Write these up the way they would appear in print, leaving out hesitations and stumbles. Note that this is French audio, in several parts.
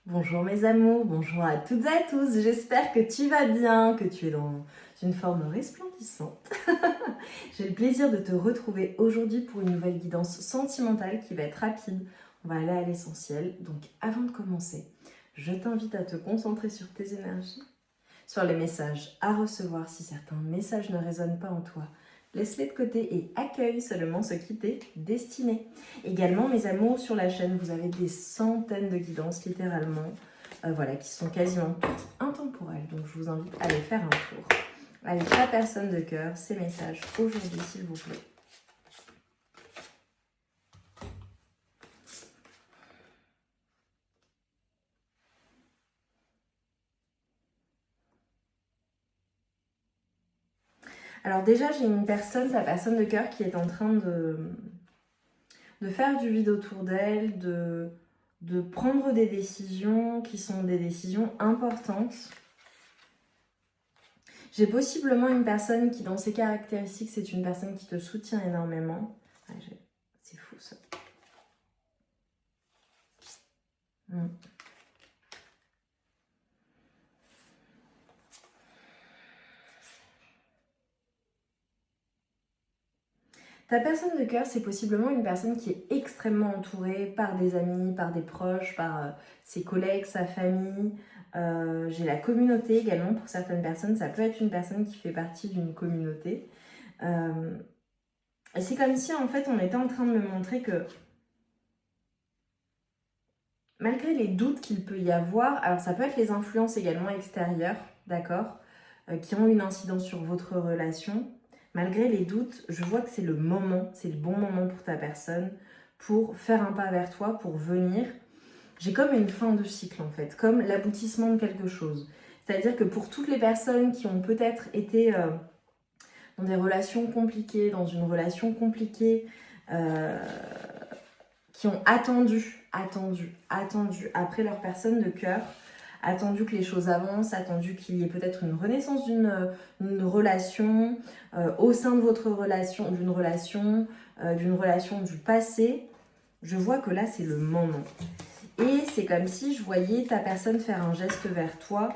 Bonjour mes amours, bonjour à toutes et à tous, j'espère que tu vas bien, que tu es dans une forme resplendissante. J'ai le plaisir de te retrouver aujourd'hui pour une nouvelle guidance sentimentale qui va être rapide. On va aller à l'essentiel. Donc avant de commencer, je t'invite à te concentrer sur tes énergies, sur les messages à recevoir si certains messages ne résonnent pas en toi. Laisse-les de côté et accueille seulement ce qui t'est destiné. Également, mes amours, sur la chaîne, vous avez des centaines de guidances, littéralement, qui sont quasiment toutes intemporelles. Donc, je vous invite à aller faire un tour. Allez, la personne de cœur, ces messages aujourd'hui, s'il vous plaît. Alors déjà, j'ai une personne, sa personne de cœur, qui est en train de faire du vide autour d'elle, de prendre des décisions qui sont des décisions importantes. J'ai possiblement une personne qui, dans ses caractéristiques, c'est une personne qui te soutient énormément. C'est fou ça. Ta personne de cœur, c'est possiblement une personne qui est extrêmement entourée par des amis, par des proches, par ses collègues, sa famille. J'ai la communauté également pour certaines personnes. Ça peut être une personne qui fait partie d'une communauté. Et c'est comme si en fait on était en train de me montrer que malgré les doutes qu'il peut y avoir, alors ça peut être les influences également extérieures, d'accord, qui ont une incidence sur votre relation. Malgré les doutes, je vois que c'est le moment, c'est le bon moment pour ta personne, pour faire un pas vers toi, pour venir. J'ai comme une fin de cycle en fait, comme l'aboutissement de quelque chose. C'est-à-dire que pour toutes les personnes qui ont peut-être été dans des relations compliquées, dans une relation compliquée, qui ont attendu après leur personne de cœur, attendu que les choses avancent, attendu qu'il y ait peut-être une renaissance d'une relation, au sein de votre relation, d'une relation du passé. Je vois que là, c'est le moment. Et c'est comme si je voyais ta personne faire un geste vers toi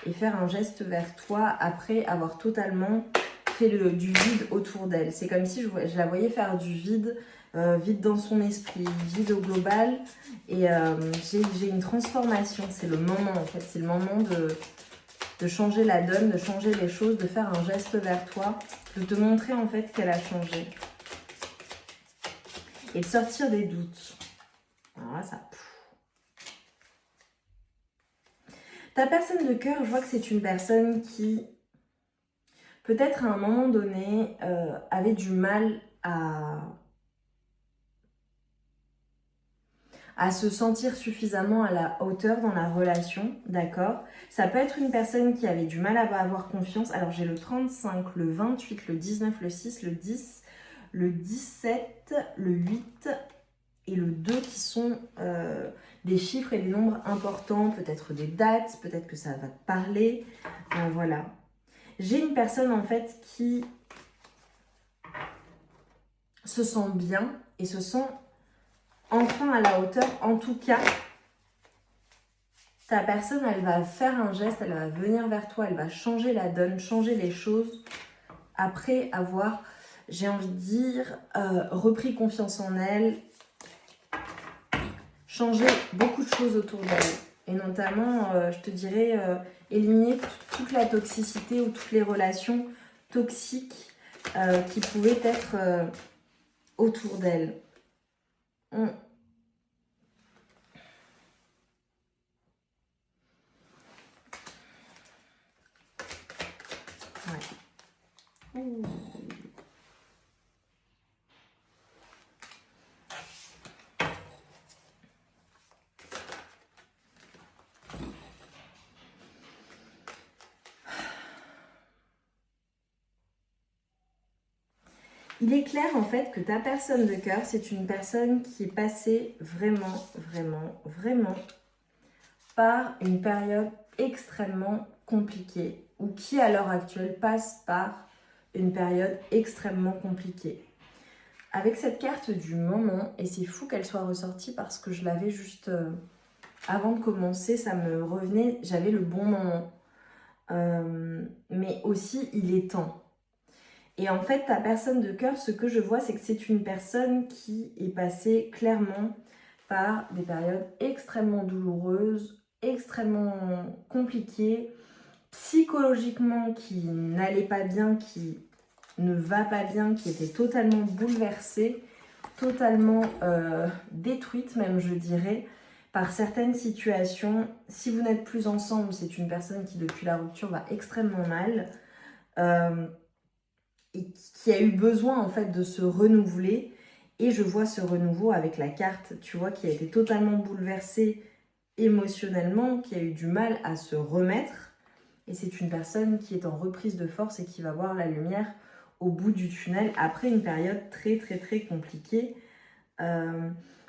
et faire un geste vers toi après avoir totalement fait du vide autour d'elle. C'est comme si je la voyais faire du vide, vide dans son esprit, vide au global. Et j'ai une transformation, c'est le moment en fait, c'est le moment de changer la donne, de changer les choses, de faire un geste vers toi, de te montrer en fait qu'elle a changé. Et de sortir des doutes. Alors là, ça... Ta personne de cœur, je vois que c'est une personne qui, peut-être à un moment donné, avait du mal à se sentir suffisamment à la hauteur dans la relation, d'accord? Ça peut être une personne qui avait du mal à avoir confiance. Alors j'ai le 35, le 28, le 19, le 6, le 10, le 17, le 8 et le 2 qui sont des chiffres et des nombres importants, peut-être des dates, peut-être que ça va te parler, voilà. J'ai une personne en fait qui se sent bien et se sent enfin à la hauteur. En tout cas, ta personne, elle va faire un geste, elle va venir vers toi, elle va changer la donne, changer les choses après avoir, j'ai envie de dire, repris confiance en elle, changer beaucoup de choses autour d'elle. Et notamment, je te dirais, éliminer toute la toxicité ou toutes les relations toxiques qui pouvaient être autour d'elle. Ouais. Ouh. Il est clair en fait que ta personne de cœur, c'est une personne qui est passée vraiment par une période extrêmement compliquée ou qui à l'heure actuelle passe par une période extrêmement compliquée. Avec cette carte du moment, et c'est fou qu'elle soit ressortie parce que je l'avais juste avant de commencer, ça me revenait, j'avais le bon moment. Mais aussi, il est temps. Et en fait, ta personne de cœur, ce que je vois, c'est que c'est une personne qui est passée clairement par des périodes extrêmement douloureuses, extrêmement compliquées, psychologiquement qui n'allait pas bien, qui ne va pas bien, qui était totalement bouleversée, totalement détruite même, je dirais, par certaines situations. Si vous n'êtes plus ensemble, c'est une personne qui depuis la rupture va extrêmement mal. Et qui a eu besoin en fait de se renouveler. Et je vois ce renouveau avec la carte, tu vois, qui a été totalement bouleversée émotionnellement, qui a eu du mal à se remettre. Et c'est une personne qui est en reprise de force et qui va voir la lumière au bout du tunnel après une période très très très compliquée.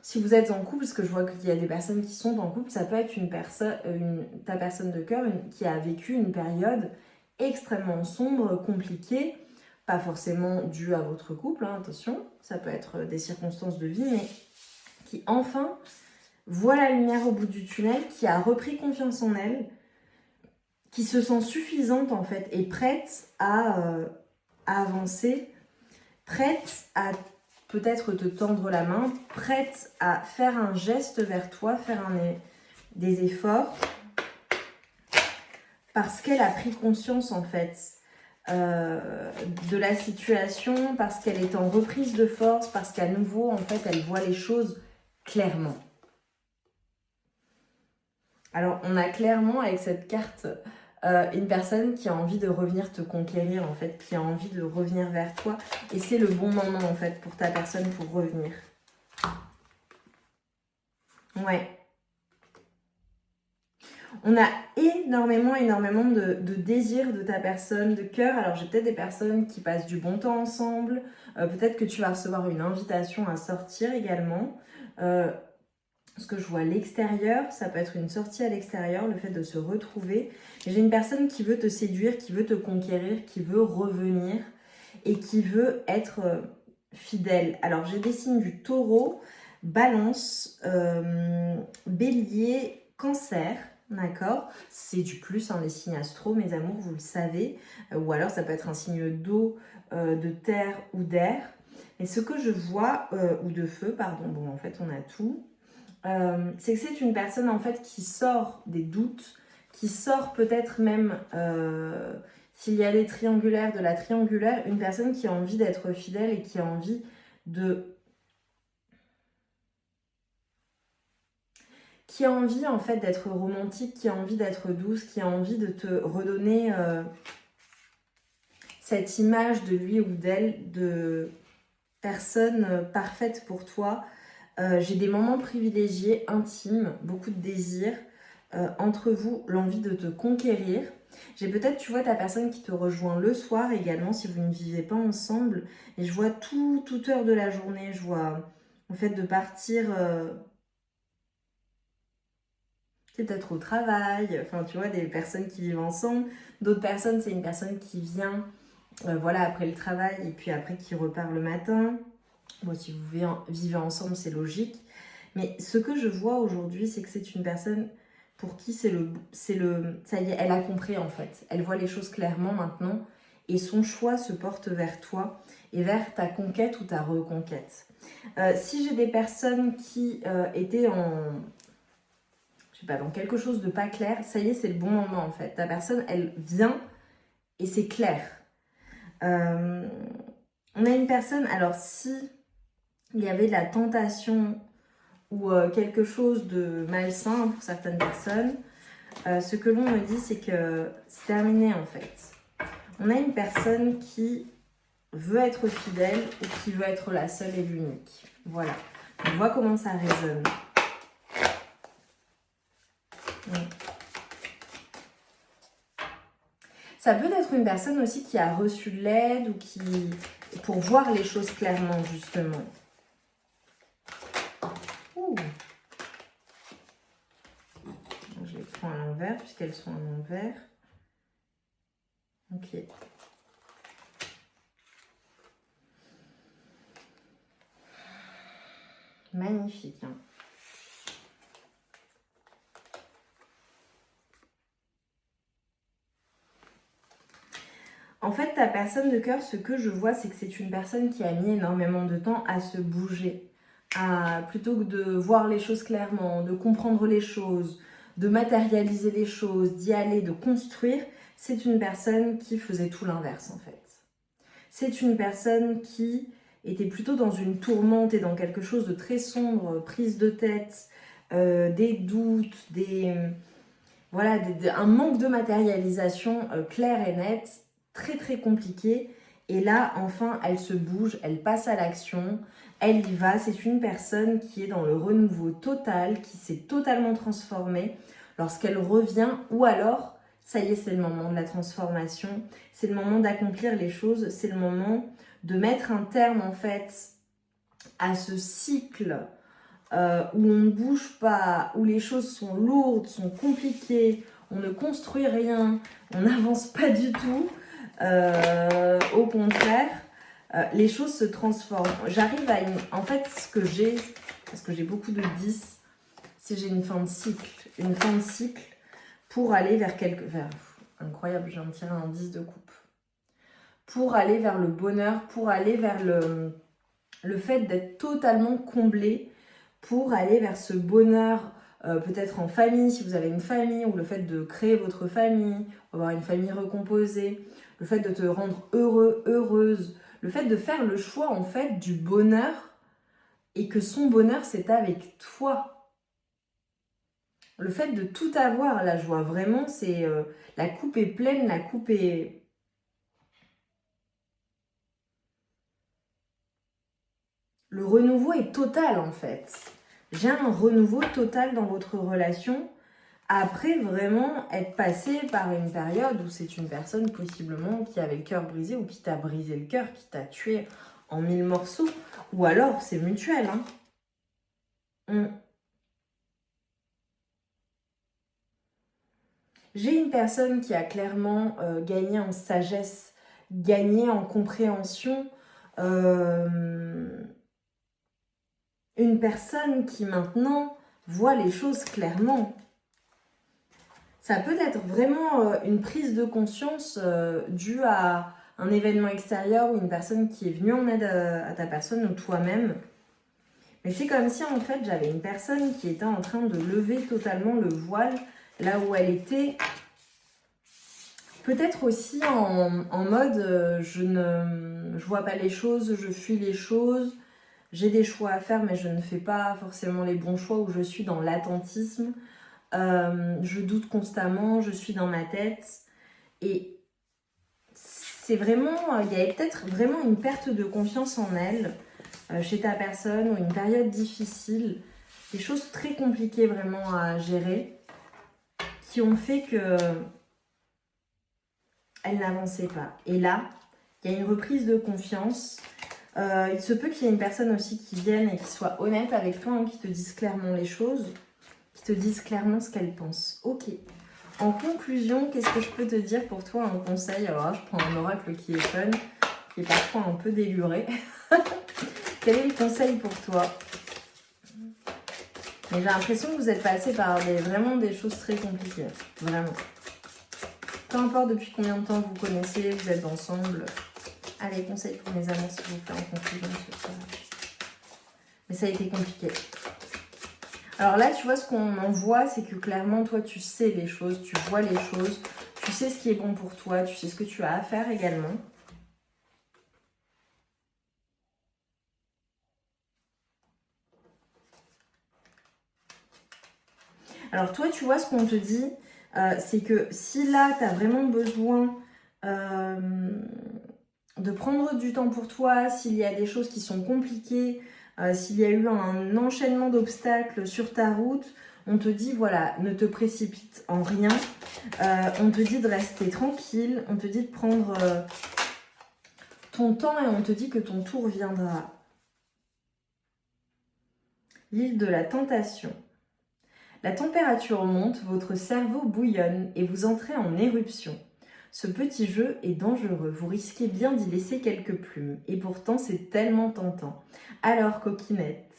Si vous êtes en couple, parce que je vois qu'il y a des personnes qui sont en couple, ça peut être ta personne de cœur qui a vécu une période extrêmement sombre, compliquée, pas forcément due à votre couple, hein, attention, ça peut être des circonstances de vie, mais qui enfin voit la lumière au bout du tunnel, qui a repris confiance en elle, qui se sent suffisante en fait et prête à avancer, prête à peut-être te tendre la main, prête à faire un geste vers toi, faire des efforts, parce qu'elle a pris conscience en fait de la situation, parce qu'elle est en reprise de force, parce qu'à nouveau en fait elle voit les choses clairement. Alors on a clairement avec cette carte une personne qui a envie de revenir te conquérir en fait, qui a envie de revenir vers toi, et c'est le bon moment en fait pour ta personne pour revenir. Ouais. On a énormément de désirs de ta personne, de cœur. Alors j'ai peut-être des personnes qui passent du bon temps ensemble, peut-être que tu vas recevoir une invitation à sortir également. Ce que je vois à l'extérieur, ça peut être une sortie à l'extérieur, le fait de se retrouver. J'ai une personne qui veut te séduire, qui veut te conquérir, qui veut revenir et qui veut être fidèle. Alors j'ai des signes du taureau, balance, bélier, cancer. D'accord? C'est du plus, hein, les signes astro, mes amours, vous le savez. Ou alors ça peut être un signe d'eau, de terre ou d'air. Et ce que je vois, ou de feu, pardon, bon en fait on a tout. C'est que c'est une personne en fait qui sort des doutes, qui sort peut-être même, s'il y a les triangulaires, de la triangulaire, une personne qui a envie d'être fidèle et qui a envie en fait d'être romantique, qui a envie d'être douce, qui a envie de te redonner cette image de lui ou d'elle, de personne parfaite pour toi. J'ai des moments privilégiés, intimes, beaucoup de désirs entre vous, l'envie de te conquérir. J'ai peut-être, tu vois, ta personne qui te rejoint le soir également si vous ne vivez pas ensemble. Et je vois toute heure de la journée, je vois en fait de partir peut-être au travail, enfin tu vois, des personnes qui vivent ensemble. D'autres personnes, c'est une personne qui vient voilà, après le travail et puis après qui repart le matin. Bon, si vous vivez ensemble, c'est logique. Mais ce que je vois aujourd'hui, c'est que c'est une personne pour qui ça y est, elle a compris en fait. Elle voit les choses clairement maintenant et son choix se porte vers toi et vers ta conquête ou ta reconquête. Si j'ai des personnes qui étaient je sais pas, dans quelque chose de pas clair, ça y est, c'est le bon moment en fait. Ta personne, elle vient et c'est clair. On a une personne, alors si il y avait de la tentation ou quelque chose de malsain pour certaines personnes, ce que l'on me dit, c'est que c'est terminé en fait. On a une personne qui veut être fidèle ou qui veut être la seule et l'unique. Voilà. On voit comment ça résonne. Ça peut être une personne aussi qui a reçu de l'aide ou qui... pour voir les choses clairement, justement. Ouh. Je les prends à l'envers puisqu'elles sont à l'envers. Ok. Magnifique. Hein. En fait, ta personne de cœur, ce que je vois, c'est que c'est une personne qui a mis énormément de temps à se bouger. Plutôt que de voir les choses clairement, de comprendre les choses, de matérialiser les choses, d'y aller, de construire, c'est une personne qui faisait tout l'inverse en fait. C'est une personne qui était plutôt dans une tourmente et dans quelque chose de très sombre, prise de tête, des doutes, voilà, un manque de matérialisation clair et net, très très compliqué. Et là, enfin, elle se bouge, elle passe à l'action, elle y va. C'est une personne qui est dans le renouveau total, qui s'est totalement transformée lorsqu'elle revient, ou alors, ça y est, c'est le moment de la transformation, c'est le moment d'accomplir les choses, c'est le moment de mettre un terme en fait à ce cycle où on ne bouge pas, où les choses sont lourdes, sont compliquées, on ne construit rien, on n'avance pas du tout. Au contraire, les choses se transforment. J'arrive à une... En fait, ce que j'ai, parce que j'ai beaucoup de 10, c'est j'ai une fin de cycle. Une fin de cycle pour aller vers quelque... incroyable, je viens de tirer un 10 de coupe. Pour aller vers le bonheur, pour aller vers le fait d'être totalement comblé, pour aller vers ce bonheur, peut-être en famille, si vous avez une famille, ou le fait de créer votre famille, avoir une famille recomposée, le fait de te rendre heureux, heureuse, le fait de faire le choix en fait du bonheur et que son bonheur c'est avec toi. Le fait de tout avoir, là je vois vraiment, c'est la coupe est pleine, la coupe est... Le renouveau est total en fait. J'ai un renouveau total dans votre relation après vraiment être passé par une période où c'est une personne possiblement qui avait le cœur brisé ou qui t'a brisé le cœur, qui t'a tué en 1000 morceaux. Ou alors c'est mutuel. J'ai une personne qui a clairement gagné en sagesse, gagné en compréhension. Une personne qui maintenant voit les choses clairement. Ça peut être vraiment une prise de conscience due à un événement extérieur ou une personne qui est venue en aide à ta personne ou toi-même. Mais c'est comme si en fait j'avais une personne qui était en train de lever totalement le voile là où elle était. Peut-être aussi en mode je vois pas les choses, je fuis les choses. J'ai des choix à faire, mais je ne fais pas forcément les bons choix, où je suis dans l'attentisme. Je doute constamment, je suis dans ma tête. Et c'est vraiment... Il y avait peut-être vraiment une perte de confiance en elle chez ta personne, ou une période difficile. Des choses très compliquées vraiment à gérer, qui ont fait que elle n'avançait pas. Et là, il y a une reprise de confiance. Il se peut qu'il y ait une personne aussi qui vienne et qui soit honnête avec toi, qui te dise clairement les choses, qui te dise clairement ce qu'elle pense. Ok. En conclusion, qu'est-ce que je peux te dire pour toi en conseil? Alors là, je prends un oracle qui est fun, qui est parfois un peu déluré. Quel est le conseil pour toi? Mais j'ai l'impression que vous êtes passé par vraiment des choses très compliquées. Vraiment. Peu importe depuis combien de temps vous connaissez, vous êtes ensemble. Allez, conseil pour mes amours, s'il vous plaît, en conclusion. Mais ça a été compliqué. Alors là, tu vois, ce qu'on en voit, c'est que clairement, toi, tu sais les choses, tu vois les choses, tu sais ce qui est bon pour toi, tu sais ce que tu as à faire également. Alors toi, tu vois, ce qu'on te dit, c'est que si là, tu as vraiment besoin de prendre du temps pour toi, s'il y a des choses qui sont compliquées, s'il y a eu un enchaînement d'obstacles sur ta route, on te dit, voilà, ne te précipite en rien. On te dit de rester tranquille, on te dit de prendre ton temps et on te dit que ton tour viendra. L'île de la tentation. La température monte, votre cerveau bouillonne et vous entrez en éruption. Ce petit jeu est dangereux, vous risquez bien d'y laisser quelques plumes. Et pourtant, c'est tellement tentant. Alors, coquinette,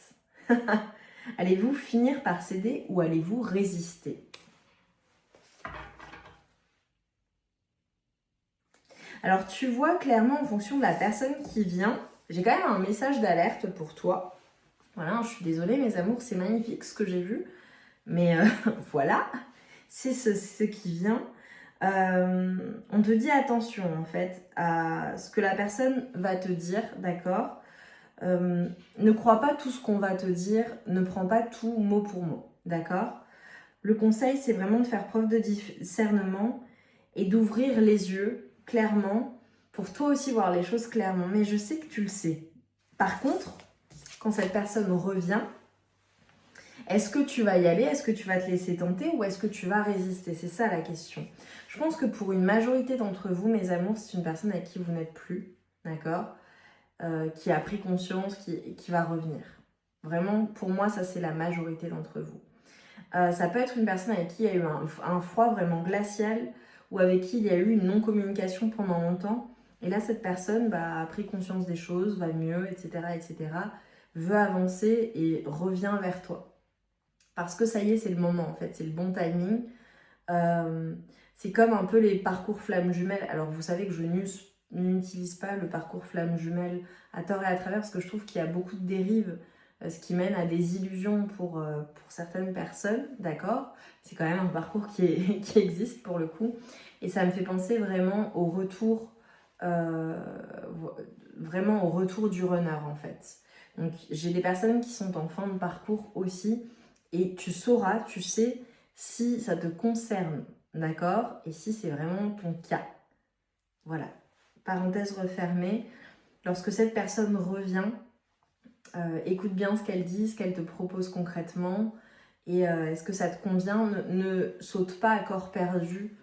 allez-vous finir par céder ou allez-vous résister? Alors tu vois clairement en fonction de la personne qui vient, j'ai quand même un message d'alerte pour toi. Voilà, je suis désolée mes amours, c'est magnifique ce que j'ai vu. Mais voilà, c'est ce qui vient. On te dit attention en fait à ce que la personne va te dire, d'accord. Ne crois pas tout ce qu'on va te dire, ne prends pas tout mot pour mot, d'accord. Le conseil, c'est vraiment de faire preuve de discernement et d'ouvrir les yeux clairement pour toi aussi voir les choses clairement. Mais je sais que tu le sais. Par contre, quand cette personne revient, est-ce que tu vas y aller? Est-ce que tu vas te laisser tenter ou est-ce que tu vas résister? C'est ça la question. Je pense que pour une majorité d'entre vous, mes amours, c'est une personne avec qui vous n'êtes plus, d'accord, qui a pris conscience, qui va revenir. Vraiment, pour moi, ça c'est la majorité d'entre vous. Ça peut être une personne avec qui il y a eu un froid vraiment glacial ou avec qui il y a eu une non-communication pendant longtemps. Et là, cette personne a pris conscience des choses, va mieux, etc., etc., veut avancer et revient vers toi. Parce que ça y est, c'est le moment en fait, c'est le bon timing. C'est comme un peu les parcours flammes jumelles. Alors vous savez que je n'utilise pas le parcours flammes jumelles à tort et à travers parce que je trouve qu'il y a beaucoup de dérives, ce qui mène à des illusions pour certaines personnes, d'accord. C'est quand même un parcours qui existe pour le coup. Et ça me fait penser vraiment au retour, vraiment au retour du runner en fait. Donc j'ai des personnes qui sont en fin de parcours aussi. Et tu sauras, tu sais, si ça te concerne, d'accord? Et si c'est vraiment ton cas. Voilà. Parenthèse refermée. Lorsque cette personne revient, écoute bien ce qu'elle dit, ce qu'elle te propose concrètement. Et est-ce que ça te convient? Ne saute pas à corps perdu.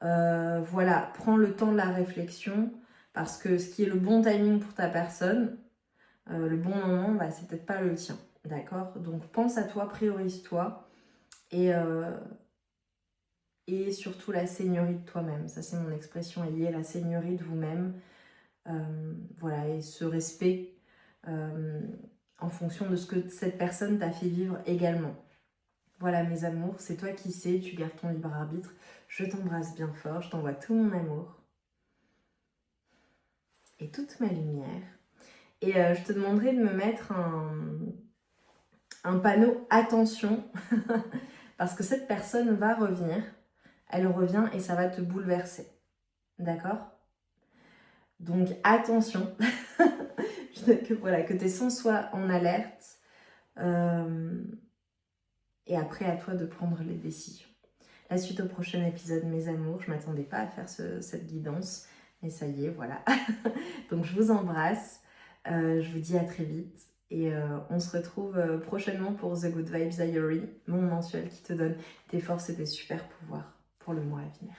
Voilà, prends le temps de la réflexion. Parce que ce qui est le bon timing pour ta personne, le bon moment, c'est peut-être pas le tien. D'accord? Donc pense à toi, priorise-toi. Et surtout la seigneurie de toi-même. Ça, c'est mon expression liée, la seigneurie de vous-même. Voilà, et ce respect en fonction de ce que cette personne t'a fait vivre également. Voilà, mes amours, c'est toi qui sais, tu gardes ton libre arbitre. Je t'embrasse bien fort, je t'envoie tout mon amour et toute ma lumière. Et je te demanderai de me mettre un panneau attention parce que cette personne va revenir. Elle revient et ça va te bouleverser. D'accord? Donc attention, que tes sens soient en alerte. Et après, à toi de prendre les décisions. La suite au prochain épisode, mes amours. Je ne m'attendais pas à faire cette guidance. Mais ça y est, voilà. Donc je vous embrasse. Je vous dis à très vite. Et on se retrouve prochainement pour The Good Vibes Diary, mon mensuel qui te donne tes forces et tes super pouvoirs pour le mois à venir.